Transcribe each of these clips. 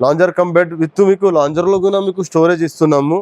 Lounger cum bed with మీకు lounger లో కూడా మీకు స్టోరేజ్ ఇస్తున్నాము.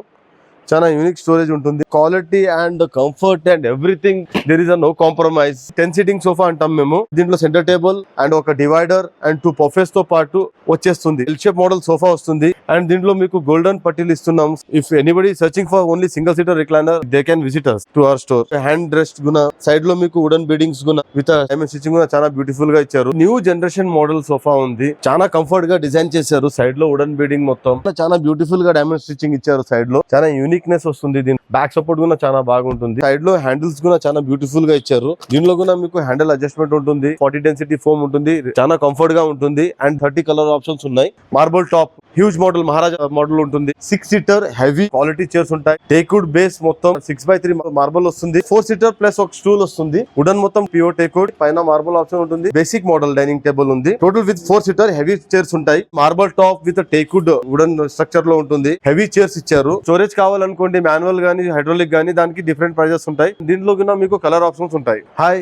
చాలా యూనిక్ స్టోరేజ్ ఉంటుంది. Quality and comfort and everything there is no compromise. 10 seating sofa అంటాం మేము. దీంట్లో సెంటర్ టేబుల్ అండ్ ఒక డివైడర్ అండ్ 2 పఫెస్ తో పాటు వచ్చేస్తుంది. ఎల్ షేప్ మోడల్ సోఫా వస్తుంది అండ్ దీంట్లో మీకు గోల్డెన్ పట్టీలు ఇస్తున్నాం. If anybody searching for only single seater recliner they can visit us to our store. Hand rest Guna side లో మీకు wooden beadings Guna with diamond stitching గుణ చాలా beautiful గా ఇచ్చారు. న్యూ జనరేషన్ మోడల్ సోఫా ఉంది. చాలా comfort గా design చేశారు. Side లో వుడెన్ బీడింగ్ మొత్తం చాలా బ్యూటిఫుల్ గా డైమండ్ స్టిచింగ్ ఇచ్చారు. సైడ్ లో చాలా యూనిక్నెస్ వస్తుంది. దీని బ్యాక్ సపోర్ట్ కూడా చాలా బాగుంటుంది. సైడ్ లో హ్యాండిల్స్ కూడా చాలా బ్యూటిఫుల్ గా ఇచ్చారు. దీనిలో కూడా మీకు హ్యాండిల్ అడ్జస్ట్మెంట్ ఉంటుంది. 40 డెన్సిటీ ఫోమ్ ఉంటుంది. చాలా కంఫర్ట్ గా ఉంటుంది అండ్ 30 కలర్ ఆప్షన్స్ ఉన్నాయి. Marble top huge model Maharaja model ఉంటుంది. 6 సీటర్ హెవీ క్వాలిటీ చైర్స్ ఉంటాయి. టేక్వుడ్ బేస్ మొత్తం 6x3 మార్బుల్ వస్తుంది. 4 సీటర్ ప్లస్ ఒక స్టూల్ వస్తుంది. వుడెన్ మొత్తం ప్యూర్ టేక్వుడ్ పైన మార్బుల్ ఆప్షన్ ఉంటుంది. బేసిక్ మోడల్ డైనింగ్ టేబుల్ ఉంది. Total with 4 seater heavy chairs ఉంటాయి. Marble top with teakwood wooden structure లో ఉంటుంది. హెవీ చైర్స్ ఇచ్చారు. స్టోరేజ్ కావాలనుకోండి మాన్యువల్ గానీ హైడ్రాలిక్ గానీ దానికి డిఫరెంట్ ప్రైజెస్ ఉంటాయి. దీంట్లో కూడా మీకు కలర్ ఆప్షన్స్ ఉంటాయి. Hi,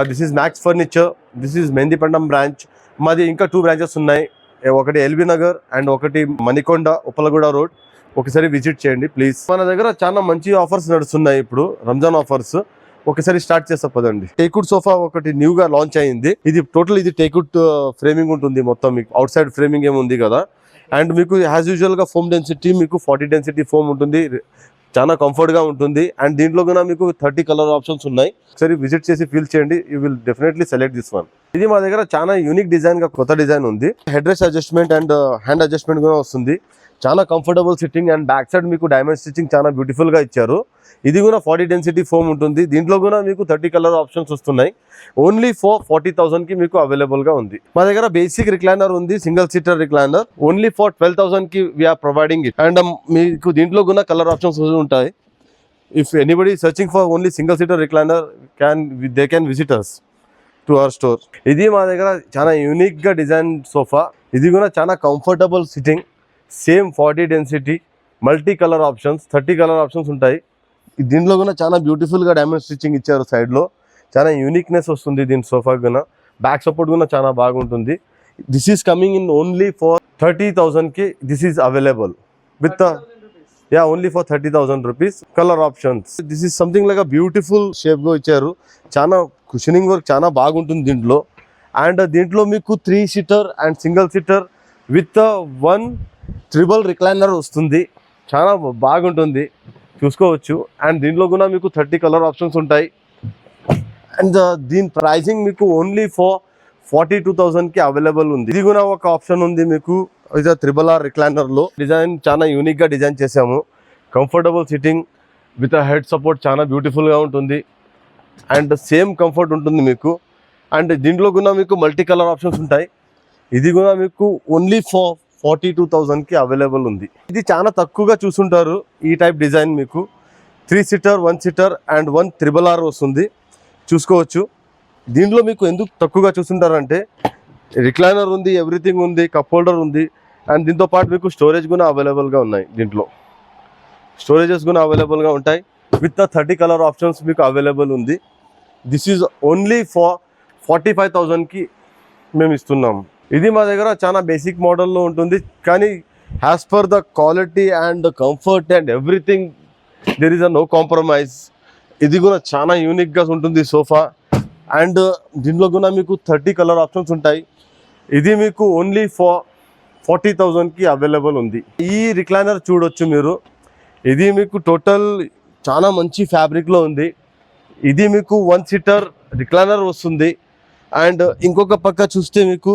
this is max furniture. This is Mehdipatnam branch. మాది ఇంకా 2 బ్రాంచెస్ ఉన్నాయి. ఒకటి ఎల్బీ నగర్ అండ్ ఒకటి మణికొండ ఉప్పలగూడ రోడ్. ఒకసారి విజిట్ చేయండి ప్లీజ్. మన దగ్గర చాలా మంచి ఆఫర్స్ నడుస్తున్నాయి. ఇప్పుడు రంజాన్ ఆఫర్స్ ఒకసారి స్టార్ట్ చేస్తా పదండి. టేక్వుడ్ సోఫా ఒకటి న్యూ గా లాంచ్ అయింది. ఇది టోటల్ ఇది టేక్వుడ్ ఫ్రేమింగ్ ఉంటుంది. మొత్తం మీకు అవుట్ సైడ్ ఫ్రేమింగ్ ఏముంది కదా. అండ్ మీకు యాజ్ యూజువల్ గా ఫోమ్ డెన్సిటీ మీకు 40 డెన్సిటీ ఫోమ్ ఉంటుంది. చాలా కంఫర్ట్ గా ఉంటుంది అండ్ దీంట్లో కూడా మీకు 30 కలర్ ఆప్షన్స్ ఉన్నాయి. ఒకసారి విజిట్ చేసి ఫీల్ చేయండి. You will definitely select this one. ఇది మా దగ్గర చాలా యూనిక్ డిజైన్ గా కొత్త డిజైన్ ఉంది. Head rest adjustment and hand adjustment కూడా వస్తుంది. చాలా comfortable sitting and back side మీకు డైమండ్ స్టిచింగ్ చాలా బ్యూటిఫుల్ గా ఇచ్చారు. ఇది కూడా 40 డెన్సిటీ ఫోమ్ ఉంటుంది. దీంట్లో కూడా మీకు 30 కలర్ ఆప్షన్స్ వస్తున్నాయి. ఓన్లీ ఫర్ 40,000 కి మీకు అవైలబుల్ గా ఉంది. మా దగ్గర బేసిక్ రిక్లైనర్ ఉంది. Single seater recliner only for 12,000 కి వీఆర్ ప్రొవైడింగ్ ఇట్. అండ్ మీకు దీంట్లో కూడా కలర్ ఆప్షన్స్ ఉంటాయి. If anybody searching for only single seater recliner they can visit us to our store. ఇది మా దగ్గర చాలా యూనిక్ గా డిజైన్ సోఫా. ఇది కూడా చాలా comfortable sitting. Same 40 density multi colour options 30 colour options ఉంటాయి. దీంట్లో కూడా చాలా బ్యూటిఫుల్ గా డైమండ్ స్టిచింగ్ ఇచ్చారు. సైడ్ లో చాలా యూనిక్నెస్ వస్తుంది. దీని సోఫా కూడా బ్యాక్ సపోర్ట్ కూడా చాలా బాగుంటుంది. This is coming in only for 30,000 కి this is available with only for 30,000 rupees. Colour options this is something like beautiful shape గా ఇచ్చారు. చాలా కుషనింగ్ వర్క్ చాలా బాగుంటుంది దీంట్లో. అండ్ దీంట్లో మీకు 3 seater and single seater with 1 triple recliner వస్తుంది. చాలా బాగుంటుంది చూసుకోవచ్చు. అండ్ దీంట్లో కూడా మీకు 30 కలర్ ఆప్షన్స్ ఉంటాయి. అండ్ దీని ప్రైసింగ్ మీకు ఓన్లీ ఫర్ 42,000 కి అవైలబుల్ ఉంది. ఇది కూడా ఒక ఆప్షన్ ఉంది మీకు. ఇది RRR రిక్లైనర్ లో డిజైన్ చాలా యూనిక్ గా డిజైన్ చేసాము. Comfortable sitting with head support చాలా బ్యూటిఫుల్ గా ఉంటుంది అండ్ సేమ్ కంఫర్ట్ ఉంటుంది మీకు. అండ్ దీంట్లో కూడా మీకు మల్టీ కలర్ ఆప్షన్స్ ఉంటాయి. ఇది కూడా మీకు ఓన్లీ ఫర్ 42,000 కి అవైలబుల్ ఉంది. ఇది చాలా తక్కువగా చూసుంటారు ఈ టైప్ డిజైన్. మీకు 3 సీటర్ 1 సీటర్ అండ్ 1 RRR వస్తుంది చూసుకోవచ్చు. దీంట్లో మీకు ఎందుకు తక్కువగా చూసుంటారంటే రిక్లైనర్ ఉంది, ఎవ్రీథింగ్ ఉంది, కప్ హోల్డర్ ఉంది అండ్ దీంతో పాటు మీకు స్టోరేజ్ కూడా అవైలబుల్గా ఉన్నాయి. దీంట్లో స్టోరేజెస్ కూడా అవైలబుల్గా ఉంటాయి విత్ 30 కలర్ ఆప్షన్స్ మీకు అవైలబుల్ ఉంది. దిస్ ఈజ్ ఓన్లీ ఫర్ 45,000 కి మేము ఇస్తున్నాము. ఇది మా దగ్గర చాలా బేసిక్ మోడల్లో ఉంటుంది కానీ as per the quality and comfort and everything there is no compromise. ఇది కూడా చాలా యూనిక్గా ఉంటుంది సోఫా. అండ్ దీంట్లో కూడా మీకు 30 కలర్ ఆప్షన్స్ ఉంటాయి. ఇది మీకు ఓన్లీ ఫర్ 40,000 కి అవైలబుల్ ఉంది. ఈ రిక్లైనర్ చూడొచ్చు మీరు. ఇది మీకు టోటల్ చాలా మంచి ఫ్యాబ్రిక్లో ఉంది. ఇది మీకు 1 సీటర్ రిక్లైనర్ వస్తుంది. అండ్ ఇంకొక పక్క చూస్తే మీకు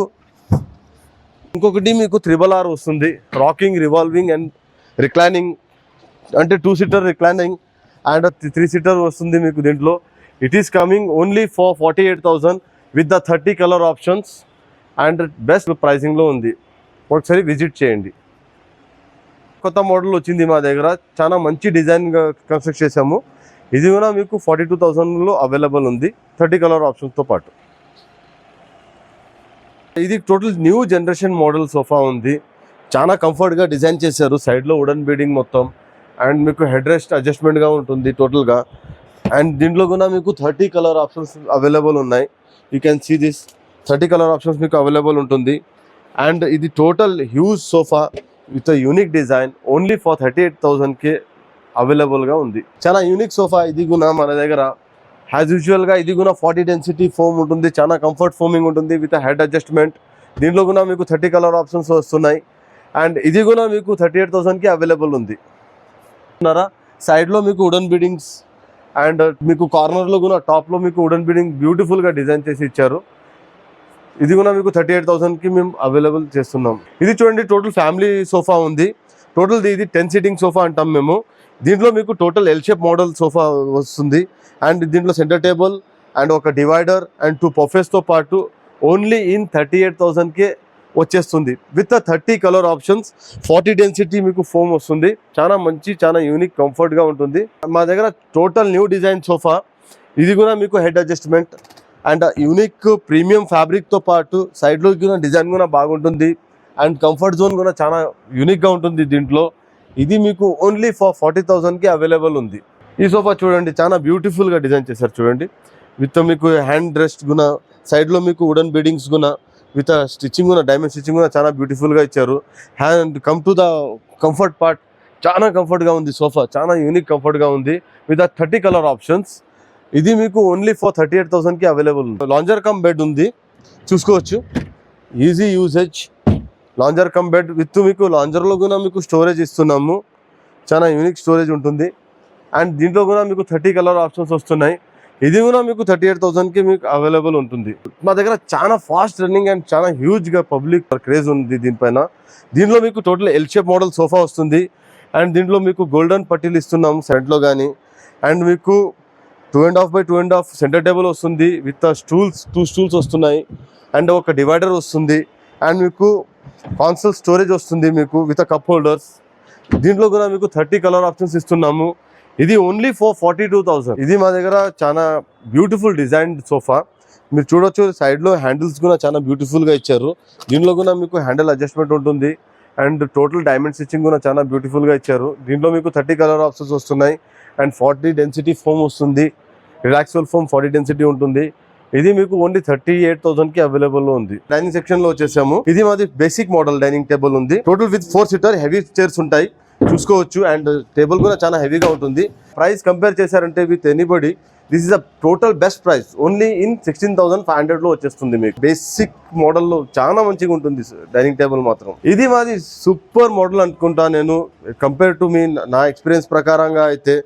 ఇంకొకటి మీకు RRR వస్తుంది. రాకింగ్, రివాల్వింగ్ అండ్ రిక్లైనింగ్ అంటే 2 సీటర్ రిక్లైనింగ్ అండ్ 3 సీటర్ వస్తుంది మీకు దీంట్లో. It is coming only for 48,000 with the 30 colour options and best ప్రైసింగ్లో ఉంది. ఒకసారి విజిట్ చేయండి. కొత్త మోడల్ వచ్చింది మా దగ్గర. చాలా మంచి డిజైన్గా కన్స్ట్రక్ట్ చేసాము. ఇది కూడా మీకు 42,000లో అవైలబుల్ ఉంది 30 కలర్ ఆప్షన్స్తో పాటు. ఇది total new generation model sofa ఉంది. చాలా కంఫర్ట్గా డిజైన్ చేశారు. సైడ్లో వుడెన్ బీడింగ్ మొత్తం అండ్ మీకు హెడ్ రెస్ట్ అడ్జస్ట్మెంట్గా ఉంటుంది టోటల్గా. అండ్ దీంట్లో కూడా మీకు 30 కలర్ ఆప్షన్స్ అవైలబుల్ ఉన్నాయి. You can see this 30 colour options మీకు అవైలబుల్ ఉంటుంది. అండ్ ఇది total huge sofa with unique design only for 38,000కే అవైలబుల్గా ఉంది. చాలా యూనిక్ సోఫా ఇది కూడా మన దగ్గర. యాజ్ యూజువల్గా ఇది కూడా 40 డెన్సిటీ ఫోమ్ ఉంటుంది, చాలా కంఫర్ట్ ఫోమింగ్ ఉంటుంది విత్ హెడ్ అడ్జస్ట్మెంట్. దీంట్లో కూడా మీకు 30 కలర్ ఆప్షన్స్ వస్తున్నాయి. అండ్ ఇది కూడా మీకు 38,000కి అవైలబుల్ ఉంది. సైడ్లో మీకు వుడెన్ బీడింగ్స్ అండ్ మీకు కార్నర్లో కూడా టాప్లో మీకు వుడెన్ బీడింగ్ బ్యూటిఫుల్గా డిజైన్ చేసి ఇచ్చారు. ఇది కూడా మీకు 38,000కి మేము అవైలబుల్ చేస్తున్నాం. ఇది చూడండి, టోటల్ ఫ్యామిలీ సోఫా ఉంది. టోటల్ ఇది 10 సీటింగ్ సోఫా అంటాం మేము. దీంట్లో మీకు total L shape model sofa వస్తుంది. అండ్ దీంట్లో సెంటర్ టేబుల్ అండ్ ఒక డివైడర్ అండ్ 2 పఫెస్తో పాటు ఓన్లీ ఇన్ 38,000కే వచ్చేస్తుంది విత్ 30 కలర్ ఆప్షన్స్. 40 డెన్సిటీ మీకు ఫోమ్ వస్తుంది. చాలా మంచి, చాలా యూనిక్, కంఫర్ట్గా ఉంటుంది. మా దగ్గర టోటల్ న్యూ డిజైన్ సోఫా. ఇది కూడా మీకు head adjustment and unique premium ఫ్యాబ్రిక్తో పాటు సైడ్లో కూడా డిజైన్ కూడా బాగుంటుంది. అండ్ కంఫర్ట్ జోన్ కూడా చాలా యూనిక్గా ఉంటుంది దీంట్లో. ఇది మీకు ఓన్లీ ఫర్ 40,000కి అవైలబుల్ ఉంది. ఈ సోఫా చూడండి, చాలా బ్యూటిఫుల్గా డిజైన్ చేశారు చూడండి. విత్ మీకు హ్యాండ్ రెస్ట్ కూడా, సైడ్లో మీకు వుడెన్ బీడింగ్స్ కూడా విత్ స్టిచ్చింగ్ కూడా, డైమండ్ స్టిచ్చింగ్ కూడా చాలా బ్యూటిఫుల్గా ఇచ్చారు. Hand come to the comfort part, చాలా కంఫర్ట్గా ఉంది సోఫా. చాలా యూనిక్ కంఫర్ట్గా ఉంది విత్ 30 కలర్ ఆప్షన్స్. ఇది మీకు ఓన్లీ ఫర్ 38,000కి అవైలబుల్ ఉంది. లాంజర్ కమ్ బెడ్ ఉంది, చూసుకోవచ్చు. Easy usage lounger cum bed with మీకు లాంజర్లో కూడా మీకు స్టోరేజ్ ఇస్తున్నాము. చాలా యూనిక్ స్టోరేజ్ ఉంటుంది. అండ్ దీంట్లో కూడా మీకు 30 కలర్ ఆప్షన్స్ వస్తున్నాయి. ఇది కూడా మీకు 38,000కి మీకు అవైలబుల్ ఉంటుంది. మా దగ్గర చాలా ఫాస్ట్ రన్నింగ్ అండ్ చాలా హ్యూజ్గా పబ్లిక్ క్రేజ్ ఉంది దీనిపైన. దీంట్లో మీకు total L shape model sofa వస్తుంది. అండ్ దీంట్లో మీకు గోల్డెన్ పట్టీలు ఇస్తున్నాము సెంట్లో కానీ. అండ్ మీకు 2.5 by 2.5 సెంటర్ టేబుల్ వస్తుంది విత్ స్టూల్స్, 2 స్టూల్స్ వస్తున్నాయి. అండ్ ఒక డివైడర్ వస్తుంది. అండ్ మీకు కాన్సోల్ స్టోరేజ్ వస్తుంది మీకు విత్ కప్ హోల్డర్స్. దీంట్లో కూడా మీకు 30 కలర్ ఆప్షన్స్ ఇస్తున్నాము. ఇది ఓన్లీ ఫర్ 42,000. ఇది మా దగ్గర చాలా బ్యూటిఫుల్ డిజైన్ సోఫా. మీరు చూడొచ్చు, సైడ్లో హ్యాండిల్స్ కూడా చాలా బ్యూటిఫుల్గా ఇచ్చారు. దీంట్లో కూడా మీకు హ్యాండిల్ అడ్జస్ట్మెంట్ ఉంటుంది. అండ్ టోటల్ డైమండ్ స్టిచ్చింగ్ కూడా చాలా బ్యూటిఫుల్గా ఇచ్చారు. దీంట్లో మీకు 30 కలర్ ఆప్షన్స్ వస్తున్నాయి. అండ్ 40 డెన్సిటీ ఫోమ్ వస్తుంది. రిలాక్సబుల్ ఫోమ్ 40 డెన్సిటీ ఉంటుంది. ఇది మీకు ఓన్లీ 38,000కి అవైలబుల్ ఉంది. డైనింగ్ సెక్షన్ లో వచ్చేసాము. ఇది మాది బేసిక్ మోడల్ డైనింగ్ టేబుల్ ఉంది. Total with 4 seater heavy chairs ఉంటాయి, చూసుకోవచ్చు. అండ్ టేబుల్ కూడా చాలా హెవీగా ఉంటుంది. ప్రైస్ కంపేర్ చేశారంటే with anybody, this is a total best price. Only in 16,500లో వచ్చేస్తుంది మీకు. బేసిక్ మోడల్లో చాలా మంచిగా ఉంటుంది డైనింగ్ టేబుల్ మాత్రం. ఇది మాది సూపర్ మోడల్ అనుకుంటా నేను, కంపేర్ టు మీ నా ఎక్స్పీరియన్స్ ప్రకారంగా అయితే.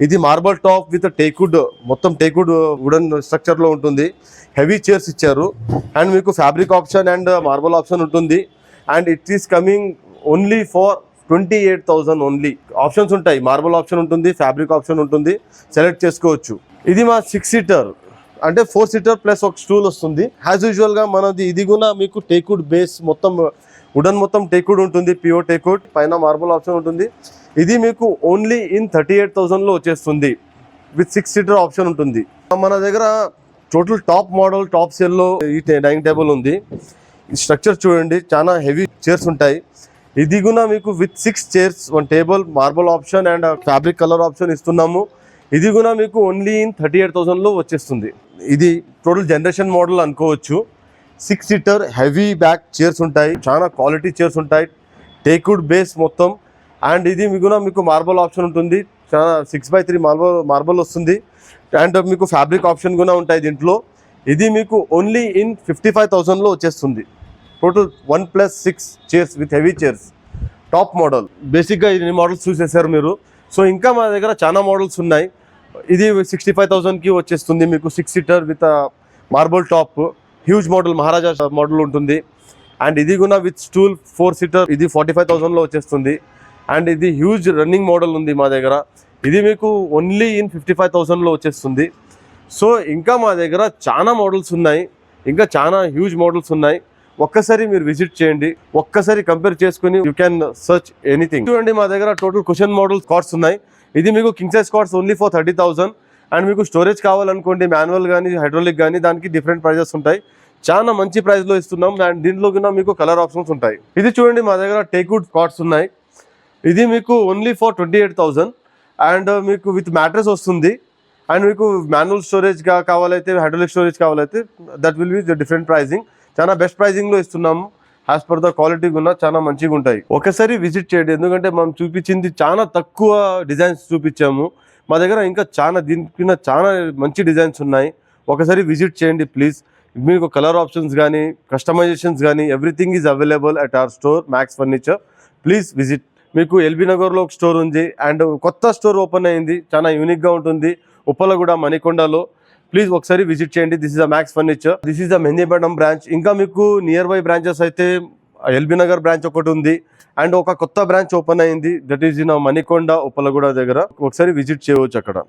ఇది మార్బల్ టాప్ విత్ టేక్వుడ్, మొత్తం టేక్వుడ్ వుడెన్ స్ట్రక్చర్లో ఉంటుంది. హెవీ చైర్స్ ఇచ్చారు. అండ్ మీకు fabric option and marble option ఉంటుంది. And it is coming only for 28,000 only. Options ఉంటాయి, మార్బల్ ఆప్షన్ ఉంటుంది, ఫ్యాబ్రిక్ ఆప్షన్ ఉంటుంది, సెలెక్ట్ చేసుకోవచ్చు. ఇది మా 6 సీటర్, అంటే 4 సీటర్ ప్లస్ ఒక స్టూల్ వస్తుంది. యాజ్ యూజువల్గా మనది ఇది కూడా మీకు టేక్వుడ్ బేస్, మొత్తం వుడెన్ మొత్తం టేక్వుడ్ ఉంటుంది, ప్యూర్ టేక్వుడ్, పైన మార్బల్ ఆప్షన్ ఉంటుంది. ఇది మీకు ఓన్లీ ఇన్ 38,000లో వచ్చేస్తుంది విత్ 6 సీటర్ ఆప్షన్ ఉంటుంది. మన దగ్గర టోటల్ టాప్ మోడల్, టాప్ సెల్లో ఈ డైనింగ్ టేబుల్ ఉంది. ఈ స్ట్రక్చర్ చూడండి, చాలా హెవీ చైర్స్ ఉంటాయి. ఇది కూడా మీకు with 6 chairs, 1 table, marble option and fabric colour option ఇస్తున్నాము. ఇది కూడా మీకు ఓన్లీ ఇన్ 38,000లో వచ్చేస్తుంది. ఇది టోటల్ జనరేషన్ మోడల్ అనుకోవచ్చు. 6 సీటర్ హెవీ బ్యాక్ చైర్స్ ఉంటాయి, చాలా క్వాలిటీ చైర్స్ ఉంటాయి, టేక్వుడ్ బేస్ మొత్తం. అండ్ ఇది కూడా మీకు మార్బల్ ఆప్షన్ ఉంటుంది, చాలా 6x3 మార్బల్ వస్తుంది. అండ్ మీకు ఫ్యాబ్రిక్ ఆప్షన్ కూడా ఉంటాయి దీంట్లో. ఇది మీకు ఓన్లీ ఇన్ 55,000లో వచ్చేస్తుంది. Total 1+6 chairs with heavy chairs, top model. బేసిక్గా ఇన్ని మోడల్స్ చూసేసారు మీరు. సో ఇంకా మా దగ్గర చాలా మోడల్స్ ఉన్నాయి. ఇది 65,000కి వచ్చేస్తుంది మీకు. 6 seater with marble top, huge model, Maharaja model ఉంటుంది. అండ్ ఇది కూడా విత్ స్టూల్ 4 సీటర్, ఇది 45,000లో వచ్చేస్తుంది. అండ్ ఇది హ్యూజ్ రన్నింగ్ మోడల్ ఉంది మా దగ్గర. ఇది మీకు ఓన్లీ ఇన్ 55,000లో వచ్చేస్తుంది. సో ఇంకా మా దగ్గర చాలా మోడల్స్ ఉన్నాయి, ఇంకా చాలా హ్యూజ్ మోడల్స్ ఉన్నాయి. ఒక్కసారి మీరు విజిట్ చేయండి, ఒక్కసారి కంపేర్ చేసుకుని యూ క్యాన్ సర్చ్ ఎనీథింగ్. చూడండి, మా దగ్గర టోటల్ కుషన్ మోడల్ కార్డ్స్ ఉన్నాయి. ఇది మీకు king size cards only for 30,000. And మీకు స్టోరేజ్ కావాలనుకోండి, మాన్యువల్ కానీ హైడ్రాలిక్ కానీ, దానికి డిఫరెంట్ ప్రైజెస్ ఉంటాయి. చాలా మంచి ప్రైస్లో ఇస్తున్నాం. అండ్ దీంట్లో కూడా మీకు కలర్ ఆప్షన్స్ ఉంటాయి. ఇది చూడండి, మా దగ్గర టేక్వుడ్ కార్డ్స్ ఉన్నాయి. ఇది మీకు ఓన్లీ ఫర్ 28,000. అండ్ మీకు విత్ మ్యాట్రెస్ వస్తుంది. అండ్ మీకు మాన్యువల్ స్టోరేజ్ కావాలైతే, హైడ్రాలిక్ స్టోరేజ్ కావాలైతే, that will be different pricing. చాలా బెస్ట్ ప్రైజింగ్లో ఇస్తున్నాము. యాజ్ పర్ ద క్వాలిటీ కూడా చాలా మంచిగా ఉంటాయి. ఒకసారి విజిట్ చేయండి, ఎందుకంటే మనం చూపించింది చాలా తక్కువ డిజైన్స్ చూపించాము. మా దగ్గర ఇంకా చాలా దీనికి చాలా మంచి డిజైన్స్ ఉన్నాయి. ఒకసారి విజిట్ చేయండి ప్లీజ్. మీకు కలర్ ఆప్షన్స్ కానీ కస్టమైజేషన్స్ కానీ everything is available at our store max furniture. Please visit. మీకు ఎల్బీ నగర్లో ఒక స్టోర్ ఉంది అండ్ కొత్త స్టోర్ ఓపెన్ అయింది, చాలా యూనిక్గా ఉంటుంది ఉప్పలగూడ మణికొండలో. ప్లీజ్ ఒకసారి విజిట్ చేయండి. This is a max furniture, this is the Mehdipatnam branch. ఇంకా మీకు నియర్ బై బ్రాంచెస్ అయితే ఎల్బీ నగర్ బ్రాంచ్ ఒకటి ఉంది అండ్ ఒక కొత్త బ్రాంచ్ ఓపెన్ అయింది, that is in Manikonda Uppalguda దగ్గర. ఒకసారి విజిట్ చేయవచ్చు అక్కడ.